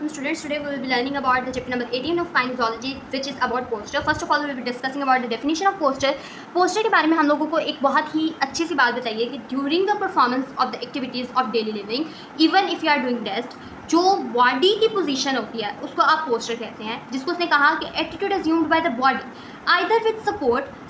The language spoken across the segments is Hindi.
welcome students. Today we will be learning about the chapter number 18 of kinesiology, which is about posture. First of all, we will be discussing about the definition of posture. Posture के बारे में हम लोगों को एक बहुत ही अच्छी सी बात बताइए कि during the performance of the activities of daily living, even if you are doing rest, जो बॉडी की पोजीशन होती है उसको आप पोस्चर कहते हैं, जिसको उसने कहा कि attitude assumed by the body either with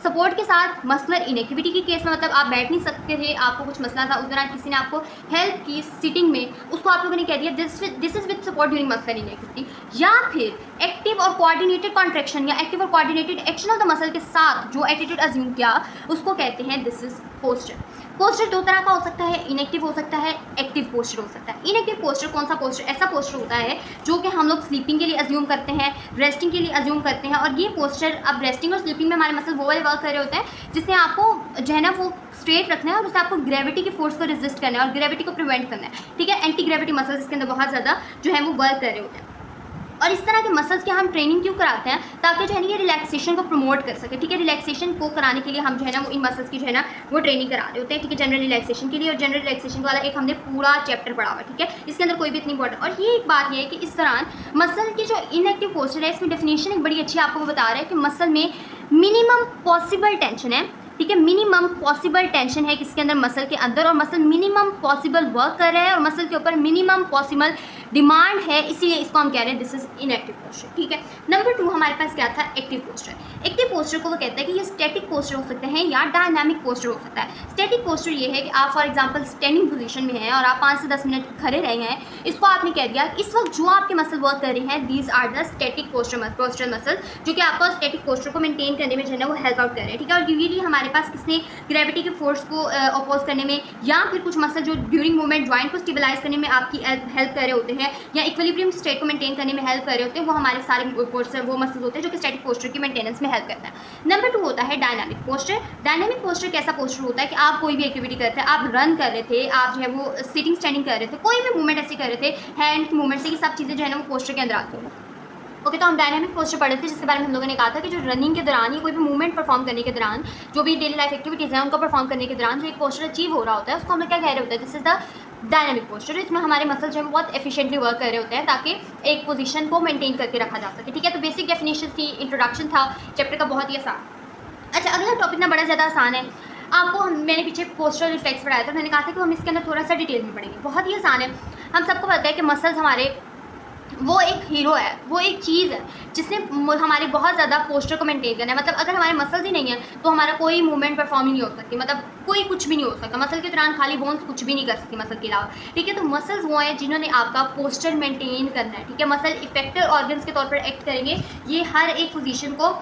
support के साथ मसलर इनएक्टिविटी के केस में, मतलब आप बैठ नहीं सकते थे, आपको कुछ मसला था, उस दौरान किसी ने आपको हेल्प की सिटिंग में, उसको आप लोगों ने कह दिया this is with support during मसलर inactivity. या फिर एक्टिव और कोऑर्डिनेटेड कॉन्ट्रैक्शन या एक्टिव और coordinated action of the muscle के साथ जो एटीट्यूड अज्यूम किया उसको कहते हैं दिस इज पोस्चर। पोस्चर दो तरह का हो सकता है, इनएक्टिव हो सकता है, एक्टिव पोस्चर हो सकता है। इनएक्टिव पोस्चर कौन सा पोस्चर? ऐसा पोस्चर होता है जो कि हम लोग स्लीपिंग के लिए अज्यूम करते हैं, रेस्टिंग के लिए अज्यूम करते हैं, और ये पोस्चर अब रेस्टिंग और स्लीपिंग में हमारे मसल वो वाले वर्क कर रहे होते हैं जिससे आपको जो है ना वो स्ट्रेट रखना है और उससे आपको ग्रेविटी की फोर्स को रेजिस्ट करना है और ग्रेविटी को प्रिवेंट करना है। ठीक है, एंटी ग्रेविटी मसल्स इसके अंदर बहुत ज़्यादा जो है वो वर्क कर रहे होते हैं। और इस तरह के मसल्स की हम ट्रेनिंग क्यों कराते हैं? ताकि जो है ना ये रिलैक्सेशन को प्रमोट कर सके। ठीक है, रिलैक्सेशन को कराने के लिए हम जो है ना वो इन मसल्स की जो है ना वो ट्रेनिंग करा रहे होते हैं। ठीक है, जनरल रिलैक्सेशन के लिए, और जनरल रिलैक्सेशन वाला एक हमने पूरा चैप्टर पढ़ा हुआ है। ठीक है, इसके अंदर कोई भी इतनी इंपॉर्टेंट, और ये एक बात ये है कि इस दौरान मसल की जो इनएक्टिव पोस्चर है इसमें डेफिनेशन एक बड़ी अच्छी आपको बता रहा है कि मसल में मिनिमम पॉसिबल टेंशन है। ठीक है, मिनिमम पॉसिबल टेंशन है किसके अंदर? मसल के अंदर, और मसल मिनिमम पॉसिबल वर्क कर रहा है और मसल के ऊपर मिनिमम पॉसिबल डिमांड है, इसीलिए इसको हम कह रहे हैं दिस इज इनएक्टिव पोस्चर। ठीक है, नंबर 2 हमारे पास क्या था? Active posture. एक्टिव पोस्चर को वो कहते हैं कि ये स्टैटिक पोस्चर हो सकते हैं या डायनामिक पोस्चर हो सकता है। स्टैटिक पोस्चर ये है कि आप फॉर एग्जांपल स्टैंडिंग पोजीशन में हैं और आप 5 से 10 मिनट खड़े रहे हैं, इसको आपने कह दिया इस वक्त जो आपके मसल वर्क कर रहे हैं these are the static posture muscle, जो कि आपको स्टैटिक पोस्चर को मेंटेन करने में जो है ना वो हेल्प आउट कर रहे हैं। ठीक है, और यूजली हमारे पास किसने ग्रेविटी के फोर्स को अपोज करने में, या फिर कुछ मसल जो ड्यूरिंग मूवमेंट जॉइंट को स्टेबलाइज करने में आपकी हेल्प कर रहे होते हैं या इक्विलिब्रियम स्टेट को मेंटेन करने में हेल्प कर रहे होते हैं, वो हमारे सारे पोस्चर वो मसल्स होते हैं जो कि स्टैटिक पोस्चर की मेंटेनेंस में हेल्प करता है। नंबर 2 होता है डायनामिक पोस्चर। डायनामिक पोस्चर कैसा पोस्चर होता है कि आप कोई भी एक्टिविटी करते हैं, आप रन कर रहे थे, आप जो है वो सिटिंग स्टैंडिंग कर रहे थे, कोई भी मूवमेंट ऐसे कर रहे थे, हैंड की मूवमेंट से, ये सब चीज़ें जो है ना वो पोस्चर के अंदर आती हैं। ओके, तो हम डायनामिक पोस्चर पढ़े थे जिसके बारे में हम लोगों ने कहा था कि जो रनिंग के दौरान या कोई भी मूवमेंट परफॉर्म करने के दौरान, जो भी डेली लाइफ एक्टिविटीज़ हैं उनको परफॉर्म करने के दौरान जो एक पोस्चर अचीव हो रहा होता है उसको हम लोग क्या कह रहे होते हैं? This is the dynamic posture. इसमें हमारे मसल जो है बहुत एफिशिएंटली वर्क कर रहे होते हैं ताकि एक पोजीशन को मेंटेन करके रखा जा सके। ठीक है, तो बेसिक डेफिनेशन थी, इंट्रोडक्शन था चैप्टर का, बहुत ही आसान। अच्छा, अगला टॉपिक ना बड़ा ज़्यादा आसान है। आपको मैंने पीछे पोस्चरल रिफ्लेक्स पढ़ाया था, मैंने कहा था कि हम इसके अंदर थोड़ा सा डिटेल में पढ़ेंगे। बहुत ही आसान है, हम सबको पता है कि मसल्स हमारे वो एक हीरो है, वो एक चीज़ है जिसने हमारे बहुत ज़्यादा पोस्चर को मेंटेन करना है। मतलब अगर हमारे मसल्स ही नहीं है तो हमारा कोई मूवमेंट परफॉर्म ही नहीं हो सकती, मतलब कोई कुछ भी नहीं हो सकता। मसल के दौरान खाली बोन्स कुछ भी नहीं कर सकती मसल के अलावा। ठीक है, तो मसल्स वो हैं जिन्होंने आपका पोस्चर मेंटेन करना है। ठीक है, मसल इफेक्टिव ऑर्गन्स के तौर पर एक्ट करेंगे, ये हर एक पोजीशन को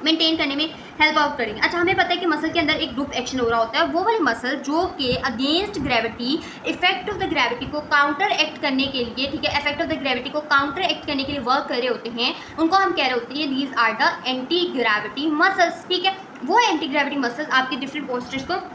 मेंटेन करने में हेल्प आउट करेंगे। अच्छा, हमें पता है कि मसल के अंदर एक ग्रुप एक्शन हो रहा होता है, वो वाले मसल जो कि against gravity, effect of the gravity को काउंटर एक्ट करने के लिए, ठीक है, इफेक्ट ऑफ द ग्रेविटी को काउंटर एक्ट करने के लिए वर्क कर रहे होते हैं, उनको हम कह रहे होते हैं these are the anti gravity muscles. ठीक है, वो एंटी ग्रेविटी मसल्स आपके डिफरेंट पोस्चर्स को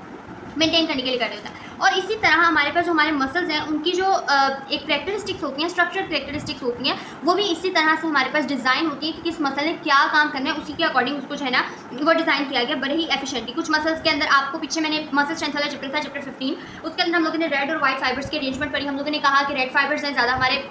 मेंटेन करने के लिए कर रहे होता है। और इसी तरह हमारे पास जो हमारे मसल्स हैं उनकी जो एक करेक्टरिस्टिक्स होती हैं, स्ट्रक्चरल करेक्टरिस्टिक्स होती हैं, वो भी इसी तरह से हमारे पास डिज़ाइन होती है कि किस मसल ने क्या काम करना है, उसी के अकॉर्डिंग उसको जो है ना वो डिज़ाइन किया गया बड़े ही एफिशिएंटली। कुछ मसल्स के अंदर आपको पीछे मैंने मसल स्ट्रेंथ वाला चैप्टर था, चैप्टर 15, उसके अंदर हम लोगों ने रेड और वाइट फाइबर्स की अरेंजमेंट पढ़ी। हम लोगों ने कहा कि रेड फाइबर्स हैं ज़्यादा हमारे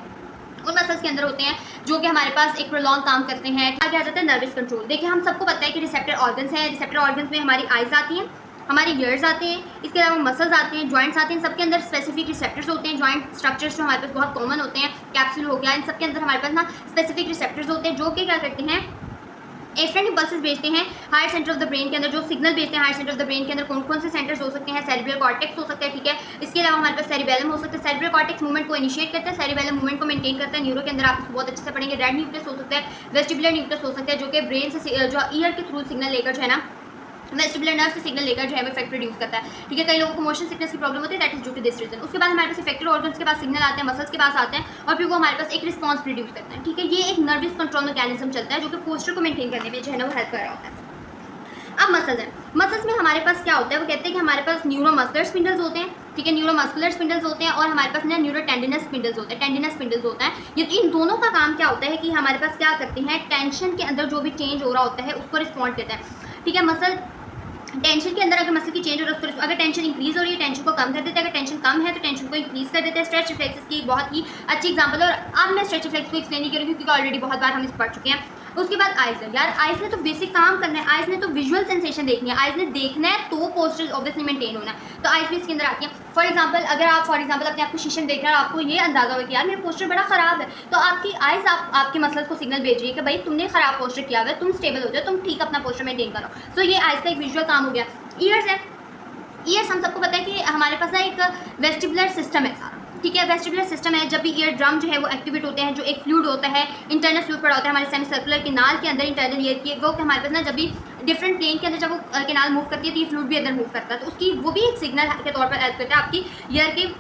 उन मसल्स के अंदर होते हैं जो कि हमारे पास एक प्रोलॉन्ग काम करते हैं। आगे आ जाता है नर्वस कंट्रोल। देखिए, हम सबको पता है कि रिसेप्टर ऑर्गन्स हैं, रिसेप्टर ऑर्गन्स में हमारी आइज़ आती हैं, हमारे ईयर्स आते हैं, इसके अलावा मसल्स आते हैं, जॉइंट्स आते हैं, सबके अंदर स्पेसिफिक रिसेप्टर्स होते हैं। जॉइंट स्ट्रक्चर्स जो हमारे पास बहुत कॉमन होते हैं, कैप्सूल हो गया, इन सबके अंदर हमारे पास ना स्पेसिफिक रिसेप्टर्स होते हैं जो कि क्या करते हैं, एफरेंट इम्पल्सेस भेजते हैं higher centre of the brain के अंदर। जो सिग्नल भेजते हैं higher centre of the brain के अंदर कौन कौन से सेंटर्स हो सकते हैं? सेरिब्रल कॉर्टेक्स हो सकता है। ठीक है, इसके अलावा हमारे पास सेरिबेलम हो सकता है। सेरिब्रल कॉर्टेक्स मूवमेंट को इनिशिएट करता है, सेरिबेलम मूवमेंट को मेंटेन करता है। न्यूरो के अंदर आप इसको बहुत अच्छे से पढ़ेंगे। रेड न्यूक्लियस हो सकता है, वेस्टिबुलर न्यूक्लियस हो सकता है जो कि ब्रेन से जो ईयर के थ्रू सिग्नल लेकर जो है ना वेस्टिबुलर नर्व से सिग्नल लेकर जो है इफेक्ट प्रोड्यूस करता है। ठीक है, कई लोगों को मोशन सिकनेस की प्रॉब्लम होती है, that is due to this reason. उसके बाद हमारे पास इफेक्टर ऑर्गन्स के पास सिग्नल आते हैं, मसल्स के पास आते हैं, और फिर वो हमारे पास एक रिस्पांस प्रोड्यूस करते हैं। ठीक है, ये एक नर्वस कंट्रोल मैकेनिज्म चलता है जो कि पोस्चर को मेंटेन करने में जो है ना वो हेल्प कर रहा होता है। अब मसल्स हैं, मसल्स में हमारे पास क्या होता है? वो कहते हैं कि हमारे पास न्यूरोमस्कुलर स्पिंडल्स होते हैं। ठीक है, न्यूरोमस्कुलर स्पिंडल्स होते हैं, और हमारे पास ना न्यूरोटेंडिनस स्पिंडल्स होते हैं, टेंडिनस स्पिंडल्स होता है। ये इन दोनों का काम क्या होता है कि हमारे पास क्या करते हैं, टेंशन के अंदर जो भी चेंज हो रहा होता है उसको रिस्पॉन्ड करता है। ठीक है, मसल टेंशन के अंदर अगर मसल की चेंज हो रहा है, अगर टेंशन इंक्रीज हो रही है टेंशन को कम कर देते हैं, अगर टेंशन कम है तो टेंशन को इंक्रीज कर देते हैं। स्ट्रेच रिफ्लेक्सेस की बहुत ही अच्छी एग्जांपल है, और अब मैं स्ट्रेच रिफ्लेक्स को एक्सप्लेन नहीं करूँगी क्योंकि ऑलरेडी बहुत बार हम इस पढ़ चुके हैं। उसके बाद आइज है, यार आइज ने तो बेसिक काम करना है, आइज ने तो विजुअल सेंसेशन देखनी है, आइज ने देखना है तो पोस्चर ऑब्वियसली मेंटेन होना है, तो आइज भी इसके अंदर आती है। फॉर एग्जांपल अगर आप अपने आप को शीशे में देख रहे हैं और आपको ये अंदाजा होगा कि यार मेरा पोस्चर बड़ा ख़राब है, तो आपकी आइज आपके मसल्स को सिग्नल भेज रही है कि भाई तुमने ख़राब पोस्चर किया हुआ है, तुम स्टेबल हो जाओ, तुम ठीक अपना पोस्चर मेंटेन करो। सो ये आइज का एक विजुअल काम हो गया। ईयर्स है, ईयर्स हम सबको पता है कि हमारे पास ना एक वेस्टिबुलर सिस्टम है सारा, ठीक है। वेस्टिबुलर सिस्टम है, जब भी ईयर ड्रम जो है वो एक्टिवेट होते हैं, जो एक फ्लूइड होता है, इंटरनल फ्लूइड पड़ा होता है हमारे सेमी सर्कुलर केनाल के अंदर, इंटरनल ईयर की, वो हमारे पास ना जब भी डिफरेंट प्लेन के अंदर जब वो केनाल मूव करती है तो ये फ्लूइड भी अंदर मूव करता है, तो उसकी वो भी एक सिग्नल के तौर पर हेल्प करता है आपकी ईयर के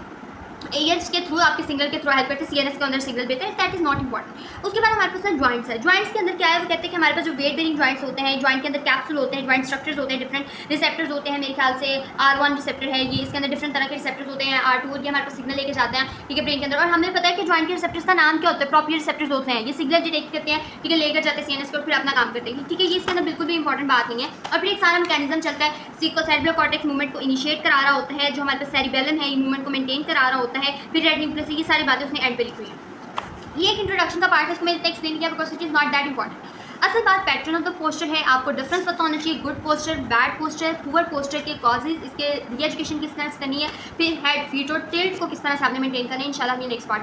एयर्स के थ्रू, आपके सिग्नल के थ्रू हेल्प करते हैं, सीएनएस के अंदर सिग्नल देते हैं। That is not important. उसके बाद हमारे पास ना जॉइंट्स है, जॉइंट्स के अंदर क्या है, वो कहते हैं कि हमारे पास जो वेट बेरिंग जॉइंट्स होते हैं, जॉइंट के अंदर कैप्सूल होते हैं, जॉइंट स्ट्रक्चर्स होते हैं, डिफरेंट रिसेप्टर्स होते हैं, मेरे ख्याल से R1 रिसेप्टर है ये, इसके अंदर डिफरेंट तरह के रिसेप्टर्स होते हैं, R2 ये हमारे पास सिग्नल लेके जाते हैं, ठीक है, ब्रेन के अंदर। और हमें पता है कि जॉइंट के रिसेप्टर्स का नाम क्या होता है, प्रोप्रियो रिसेप्टर्स होते हैं, ये सिग्नल डिटेक्ट करते हैं, ठीक है, लेकर जाते हैं सीएनएस को, फिर अपना काम करते हैं, ठीक है। ये इसके अंदर बिल्कुल भी इंपॉर्टेंट बात नहीं है। और फिर एक सारा मैकेनिज्म चलता है, सेरेब्रल कॉर्टेक्स मूवमेंट को इनिशिएट करा रहा होता है, जो हमारे पास सेरिबेलम है ये मूवमेंट को मेंटेन करा रहा होता है, फिर रेड न्यूक्लियस, ये सारी बातें उसने एंड पे लिखी हुई है। ये एक इंट्रोडक्शन का पार्ट है, इसको मैंने इतना एक्सप्लेन किया because it is not that important. असल बात पैटर्न ऑफ द पोस्चर है, आपको डिफरेंस पता होना चाहिए, good posture, bad posture, poor posture के कॉजेज, इसके री एजुकेशन किस तरह से करनी है, फिर हेड, फीट और टिल्ट को किस तरह से आपने मेंटेन करना है। इंशाल्लाह ये नेक्स्ट पार्ट